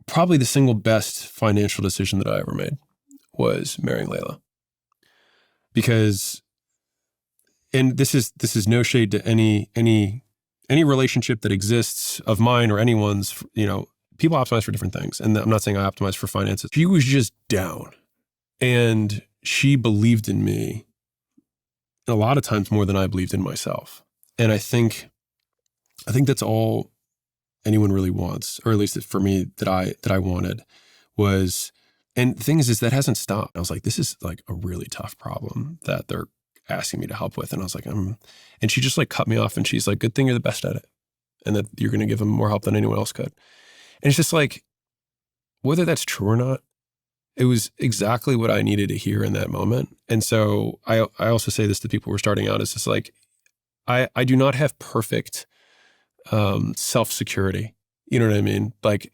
probably the single best financial decision that I ever made was marrying Layla. Because, and this is no shade to any relationship that exists of mine or anyone's, people optimize for different things. And I'm not saying I optimized for finances. She was just down, and she believed in me a lot of times more than I believed in myself. And I think that's all anyone really wants, or at least for me that I wanted was, and the thing is that hasn't stopped. I was like, this is like a really tough problem that they're asking me to help with. And I was like, and she just like cut me off, and she's like, good thing you're the best at it, and that you're going to give them more help than anyone else could. And it's just like, whether that's true or not, it was exactly what I needed to hear in that moment. And so I also say this to people who are starting out, is just like, I do not have perfect self-security. You know what I mean? Like,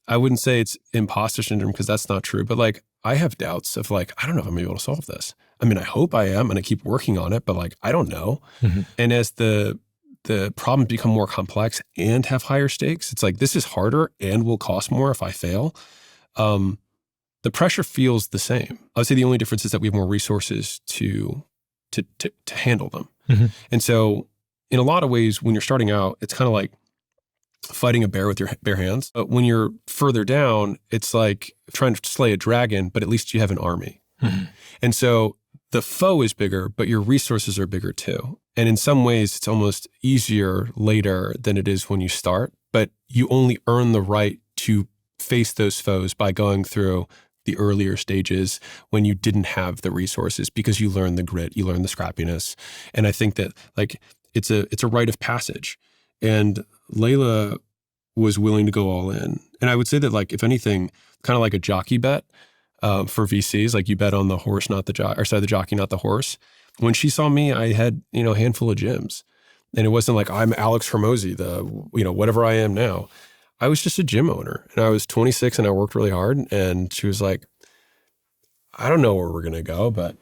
I wouldn't say it's imposter syndrome, because that's not true, but like, I have doubts of like, I don't know if I'm gonna be able to solve this. I mean, I hope I am, and I keep working on it, but like, I don't know. Mm-hmm. And as the problems become more complex and have higher stakes, it's like, this is harder and will cost more if I fail. The pressure feels the same. I would say the only difference is that we have more resources to handle them. Mm-hmm. And so in a lot of ways, when you're starting out, it's kind of like fighting a bear with your bare hands. But when you're further down, it's like trying to slay a dragon, but at least you have an army. Mm-hmm. And so the foe is bigger, but your resources are bigger too. And in some ways, it's almost easier later than it is when you start, but you only earn the right to face those foes by going through the earlier stages when you didn't have the resources, because you learn the grit, you learn the scrappiness. And I think that like, it's a rite of passage. And Layla was willing to go all in. And I would say that, like, if anything, kind of like a jockey bet for VCs, like you bet on the horse, not the the jockey, not the horse. When she saw me, I had, a handful of gyms, and it wasn't like I'm Alex Hormozy, whatever I am now. I was just a gym owner, and I was 26 and I worked really hard. And she was like, I don't know where we're going to go, but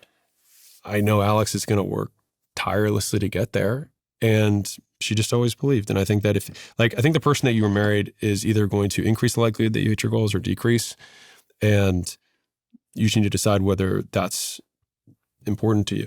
I know Alex is going to work tirelessly to get there. And she just always believed. And I think that I think the person that you were married is either going to increase the likelihood that you hit your goals or decrease. And you just need to decide whether that's important to you.